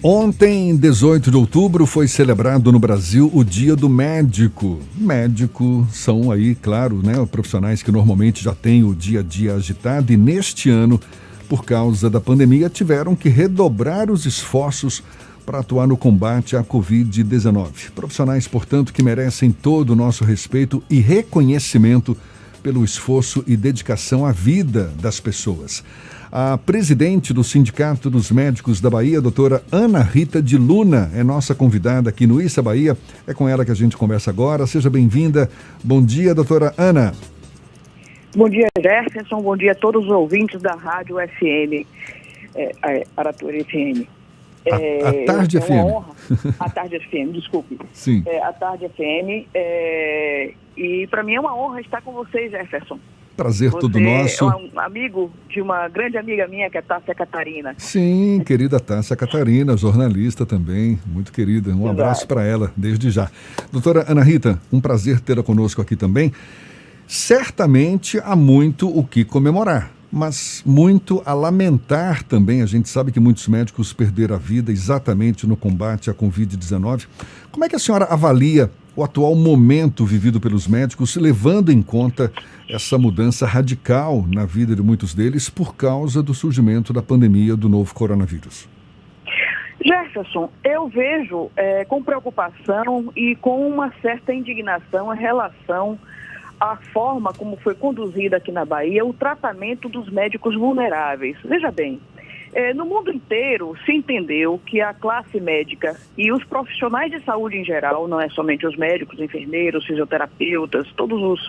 Ontem, 18 de outubro, foi celebrado no Brasil o Dia do Médico. Médico são aí, claro, profissionais que normalmente já têm o dia a dia agitado e neste ano, por causa da pandemia, tiveram que redobrar os esforços para atuar no combate à Covid-19. Profissionais, portanto, que merecem todo o nosso respeito e reconhecimento pelo esforço e dedicação à vida das pessoas. A presidente do Sindicato dos Médicos da Bahia, doutora Ana Rita de Luna, é nossa convidada aqui no Issa Bahia. É com ela que a gente conversa agora. Seja bem-vinda. Bom dia, doutora Ana. Bom dia, Jefferson. Bom dia a todos os ouvintes da Rádio FM, Aratura FM. A Tarde FM. Uma honra. A Tarde FM, desculpe. Sim. A Tarde FM. E para mim é uma honra estar com vocês, Jefferson. Prazer todo nosso. É um amigo de uma grande amiga minha, que é a Tássia Catarina. Sim, querida Tássia Catarina, jornalista também, muito querida. Um abraço para ela, desde já. Doutora Ana Rita, um prazer tê-la conosco aqui também. Certamente há muito o que comemorar, mas muito a lamentar também. A gente sabe que muitos médicos perderam a vida exatamente no combate à Covid-19. Como é que a senhora avalia o atual momento vivido pelos médicos, levando em conta essa mudança radical na vida de muitos deles por causa do surgimento da pandemia do novo coronavírus? Jefferson, eu vejo com preocupação e com uma certa indignação em relação à forma como foi conduzida aqui na Bahia o tratamento dos médicos vulneráveis. Veja bem, no mundo inteiro se entendeu que a classe médica e os profissionais de saúde em geral, não é somente os médicos, enfermeiros, fisioterapeutas, todos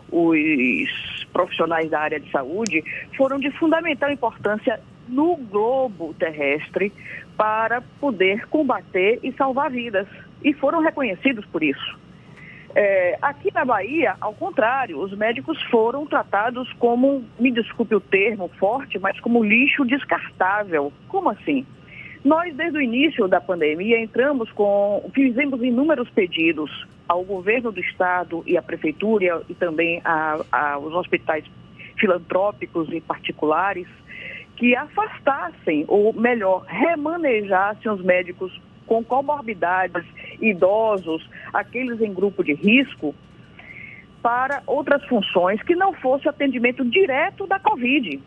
os profissionais da área de saúde, foram de fundamental importância no globo terrestre para poder combater e salvar vidas. E foram reconhecidos por isso. Aqui na Bahia, ao contrário, os médicos foram tratados como, me desculpe o termo forte, mas como lixo descartável. Como assim? Nós, desde o início da pandemia, fizemos inúmeros pedidos ao governo do estado e à prefeitura e também aos hospitais filantrópicos e particulares que afastassem, ou melhor, remanejassem os médicos com comorbidades, idosos, aqueles em grupo de risco, para outras funções que não fosse atendimento direto da Covid.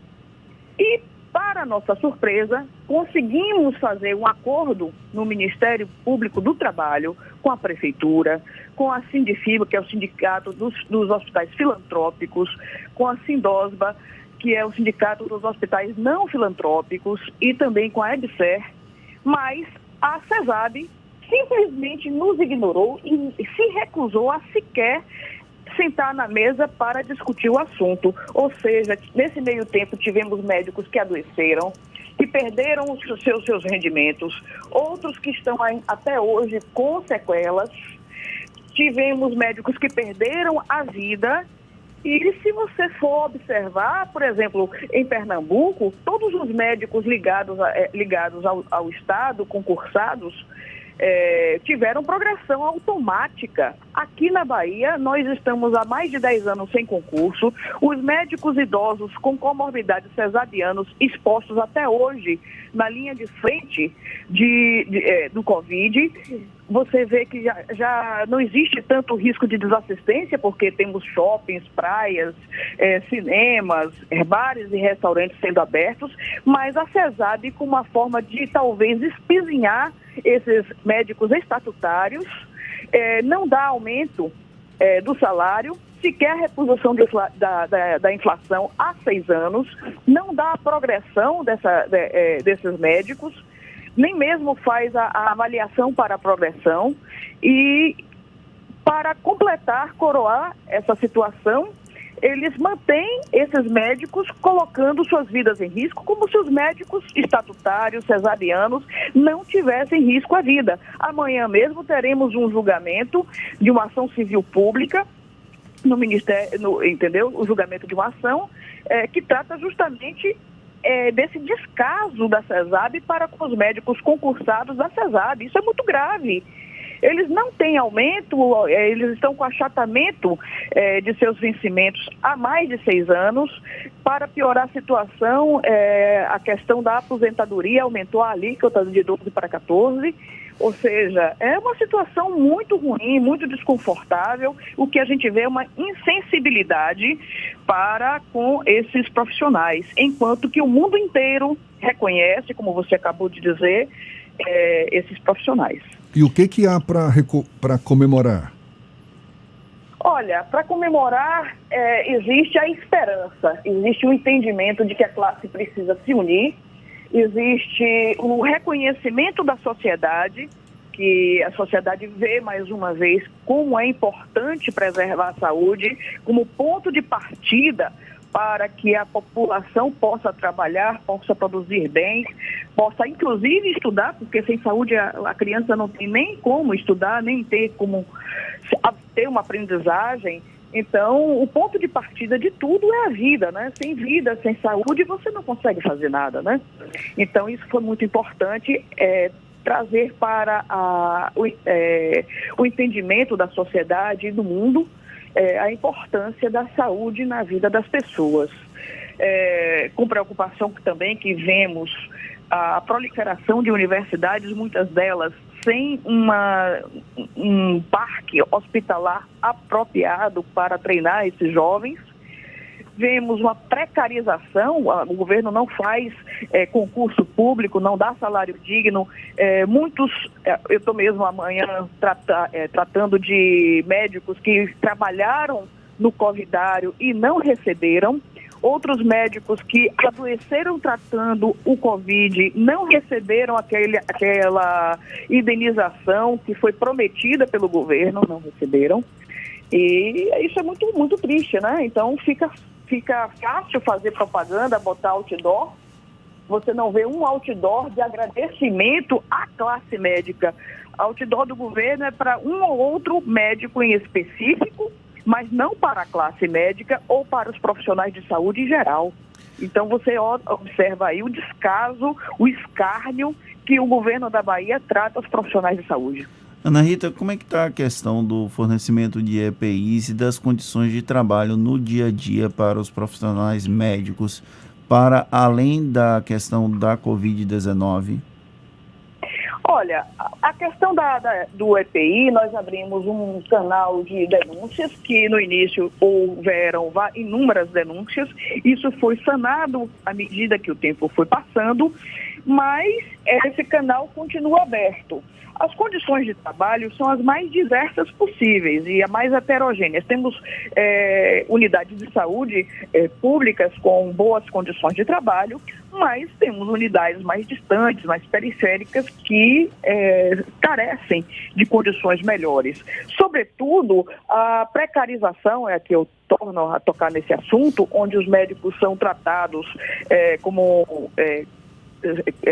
E, para nossa surpresa, conseguimos fazer um acordo no Ministério Público do Trabalho com a Prefeitura, com a Sindifib, que é o Sindicato dos Hospitais Filantrópicos, com a Sindosba, que é o Sindicato dos Hospitais Não Filantrópicos, e também com a EBSER, mas a CESAB simplesmente nos ignorou e se recusou a sequer sentar na mesa para discutir o assunto. Ou seja, nesse meio tempo tivemos médicos que adoeceram, que perderam os seus rendimentos, outros que estão até hoje com sequelas. Tivemos médicos que perderam a vida. E se você for observar, por exemplo, em Pernambuco, todos os médicos ligados ao Estado, concursados, tiveram progressão automática. Aqui na Bahia, nós estamos há mais de 10 anos sem concurso. Os médicos idosos com comorbidades cesabianos expostos até hoje na linha de frente do Covid. Você vê que já não existe tanto risco de desassistência, porque temos shoppings, praias, cinemas, bares e restaurantes sendo abertos, mas a CESAB, com uma forma de talvez espizinhar esses médicos estatutários, não dá aumento do salário, sequer a reposição da inflação há 6 anos, não dá a progressão desses médicos, nem mesmo faz a avaliação para a progressão. E para completar, coroar essa situação, eles mantêm esses médicos colocando suas vidas em risco, como se os médicos estatutários, cesarianos, não tivessem risco à vida. Amanhã mesmo teremos um julgamento de uma ação civil pública no Ministério, entendeu? O julgamento de uma ação que trata justamente desse descaso da CESAB para com os médicos concursados da CESAB. Isso é muito grave. eles não têm aumento, eles estão com achatamento de seus vencimentos há mais de 6 anos. Para piorar a situação, a questão da aposentadoria aumentou a alíquota de 12 para 14. Ou seja, é uma situação muito ruim, muito desconfortável. O que a gente vê é uma insensibilidade para com esses profissionais, enquanto que o mundo inteiro reconhece, como você acabou de dizer, esses profissionais. E o que há para comemorar? Olha, para comemorar, existe a esperança, existe o entendimento de que a classe precisa se unir, existe o reconhecimento da sociedade, que a sociedade vê mais uma vez como é importante preservar a saúde como ponto de partida para que a população possa trabalhar, possa produzir bens, possa inclusive estudar, porque sem saúde a criança não tem nem como estudar, nem ter como ter uma aprendizagem. Então, o ponto de partida de tudo é a vida, né? Sem vida, sem saúde, você não consegue fazer nada, né? Então, isso foi muito importante, trazer para o entendimento da sociedade e do mundo a importância da saúde na vida das pessoas. Com preocupação também que vemos a proliferação de universidades, muitas delas sem um parque hospitalar apropriado para treinar esses jovens. Vemos uma precarização, o governo não faz concurso público, não dá salário digno. Eu estou mesmo amanhã tratando de médicos que trabalharam no covidário e não receberam. Outros médicos que adoeceram tratando o Covid não receberam aquela indenização que foi prometida pelo governo, não receberam. E isso é muito, muito triste, né? Então fica fácil fazer propaganda, botar outdoor. Você não vê um outdoor de agradecimento à classe médica. Outdoor do governo é para um ou outro médico em específico, mas não para a classe médica ou para os profissionais de saúde em geral. Então você observa aí o descaso, o escárnio que o governo da Bahia trata os profissionais de saúde. Ana Rita, como é que está a questão do fornecimento de EPIs e das condições de trabalho no dia a dia para os profissionais médicos, para além da questão da Covid-19? Olha, a questão do EPI, nós abrimos um canal de denúncias que no início houveram inúmeras denúncias. Isso foi sanado à medida que o tempo foi passando, mas esse canal continua aberto. As condições de trabalho são as mais diversas possíveis e as mais heterogêneas. Temos unidades de saúde públicas com boas condições de trabalho, mas temos unidades mais distantes, mais periféricas, que carecem de condições melhores. Sobretudo, a precarização, é que eu torno a tocar nesse assunto, onde os médicos são tratados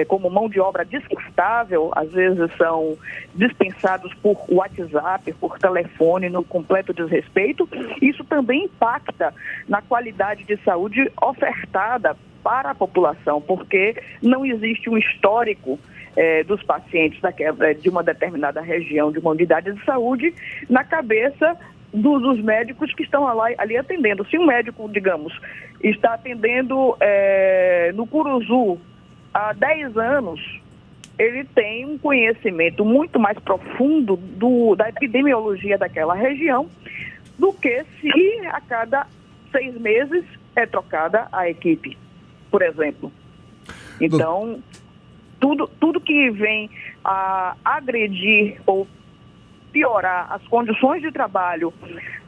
como mão de obra descartável, às vezes são dispensados por WhatsApp, por telefone, no completo desrespeito. Isso também impacta na qualidade de saúde ofertada para a população, porque não existe um histórico dos pacientes de uma determinada região, de uma unidade de saúde, na cabeça dos médicos que estão ali atendendo. Se um médico, digamos, está atendendo no Curuzu há 10 anos, ele tem um conhecimento muito mais profundo da epidemiologia daquela região do que se a cada 6 meses é trocada a equipe, por exemplo. Então, tudo que vem a agredir ou piorar as condições de trabalho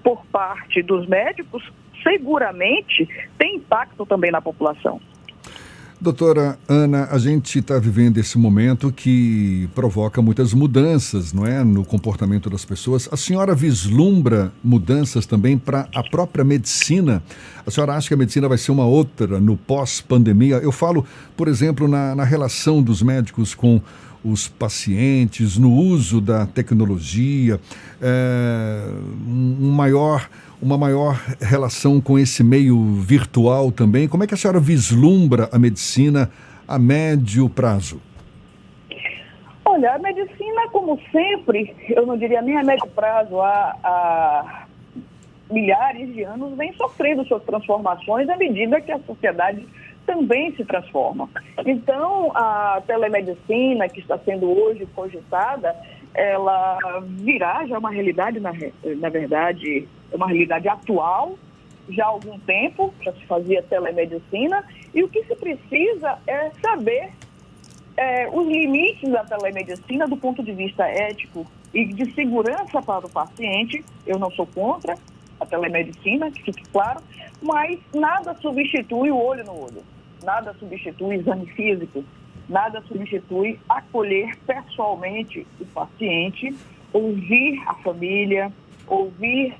por parte dos médicos, seguramente tem impacto também na população. Doutora Ana, a gente está vivendo esse momento que provoca muitas mudanças, não é, no comportamento das pessoas. A senhora vislumbra mudanças também para a própria medicina? A senhora acha que a medicina vai ser uma outra no pós-pandemia? Eu falo, por exemplo, na relação dos médicos com os pacientes, no uso da tecnologia, uma maior relação com esse meio virtual também. Como é que a senhora vislumbra a medicina a médio prazo? Olha, Olha, a medicina, como sempre, eu não diria nem a médio prazo, há milhares de anos, vem sofrendo suas transformações à medida que a sociedade também se transforma. Então, a telemedicina, que está sendo hoje cogitada, ela virá já uma realidade, na verdade, é uma realidade atual, já há algum tempo, já se fazia telemedicina, e o que se precisa é saber os limites da telemedicina do ponto de vista ético e de segurança para o paciente. Eu não sou contra a telemedicina, que fique claro, mas nada substitui o olho no olho, nada substitui o exame físico, nada substitui acolher pessoalmente o paciente, ouvir a família, ouvir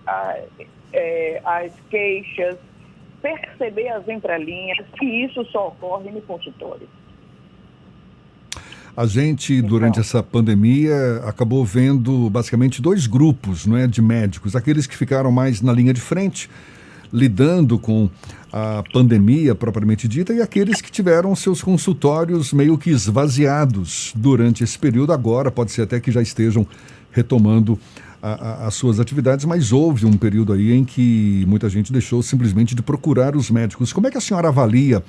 as queixas, perceber as entrelinhas, e isso só ocorre no consultório. A gente, durante essa pandemia, acabou vendo basicamente dois grupos, não é, de médicos. Aqueles que ficaram mais na linha de frente, lidando com a pandemia propriamente dita, e aqueles que tiveram seus consultórios meio que esvaziados durante esse período. Agora, pode ser até que já estejam retomando as suas atividades, mas houve um período aí em que muita gente deixou simplesmente de procurar os médicos. Como é que a senhora avalia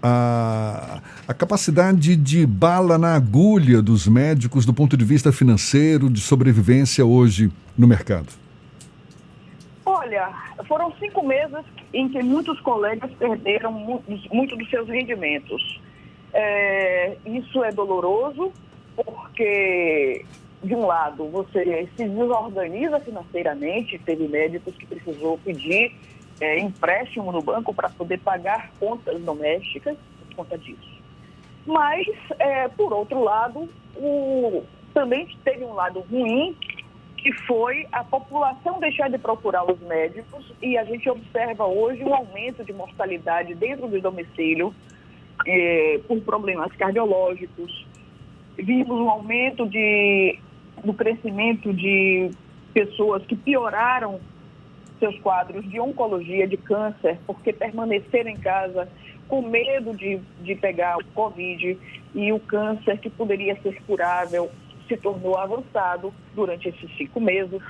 a capacidade de bala na agulha dos médicos do ponto de vista financeiro, de sobrevivência hoje no mercado? Olha, foram 5 meses em que muitos colegas perderam muito dos seus rendimentos. Isso é doloroso, porque, de um lado, você se desorganiza financeiramente. Teve médicos que precisou pedir empréstimo no banco para poder pagar contas domésticas por conta disso. Mas, por outro lado, também teve um lado ruim, que foi a população deixar de procurar os médicos, e a gente observa hoje um aumento de mortalidade dentro do domicílio por problemas cardiológicos. Vimos um aumento do crescimento de pessoas que pioraram seus quadros de oncologia, de câncer, porque permaneceram em casa com medo de pegar o Covid, e o câncer, que poderia ser curável, se tornou avançado durante esses 5 meses.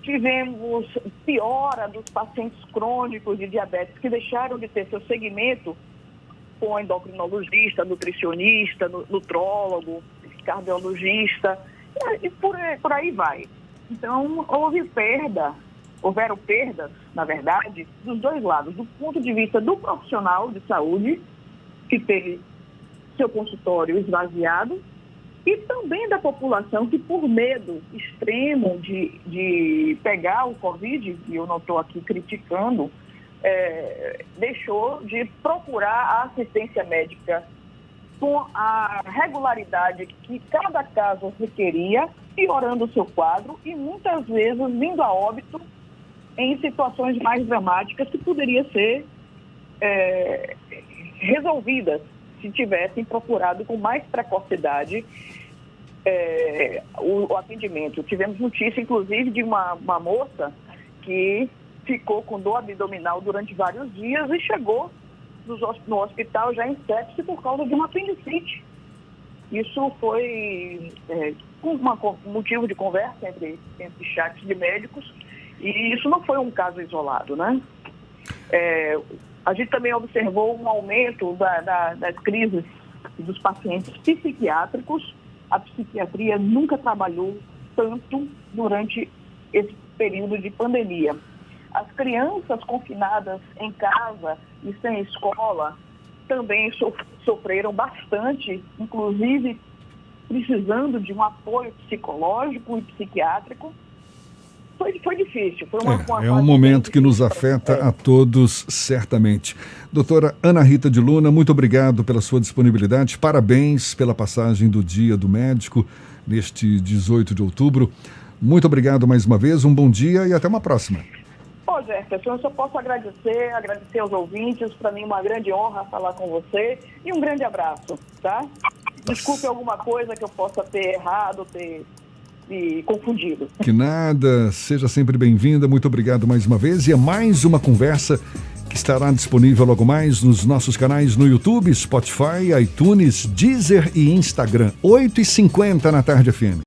Tivemos piora dos pacientes crônicos de diabetes que deixaram de ter seu segmento com endocrinologista, nutricionista, nutrólogo, cardiologista, e por aí vai. Então, houveram perdas, na verdade, dos dois lados, do ponto de vista do profissional de saúde, que teve seu consultório esvaziado, e também da população que, por medo extremo de pegar o Covid, e eu não estou aqui criticando, deixou de procurar a assistência médica com a regularidade que cada caso requeria, piorando o seu quadro e muitas vezes vindo a óbito em situações mais dramáticas que poderiam ser resolvidas se tivessem procurado com mais precocidade o atendimento. Tivemos notícia, inclusive, de uma moça que ficou com dor abdominal durante vários dias e chegou no hospital já em sepse por causa de uma apendicite. Isso foi motivo de conversa entre chats de médicos, e isso não foi um caso isolado, né? A gente também observou um aumento das crises dos pacientes psiquiátricos. A psiquiatria nunca trabalhou tanto durante esse período de pandemia. As crianças confinadas em casa e sem escola também sofreram bastante, inclusive precisando de um apoio psicológico e psiquiátrico. Foi difícil. É um momento que nos afeta a todos, certamente. Doutora Ana Rita de Luna, muito obrigado pela sua disponibilidade. Parabéns pela passagem do Dia do Médico neste 18 de outubro. Muito obrigado mais uma vez, um bom dia e até uma próxima. Ô, Jefferson, eu só posso agradecer aos ouvintes. Para mim é uma grande honra falar com você, e um grande abraço, tá? Desculpe alguma coisa que eu possa ter errado, e confundido. Que nada, seja sempre bem-vinda, muito obrigado mais uma vez, e é mais uma conversa que que estará disponível logo mais nos nossos canais no YouTube, Spotify, iTunes, Deezer e Instagram. 8h50 na Tarde FM.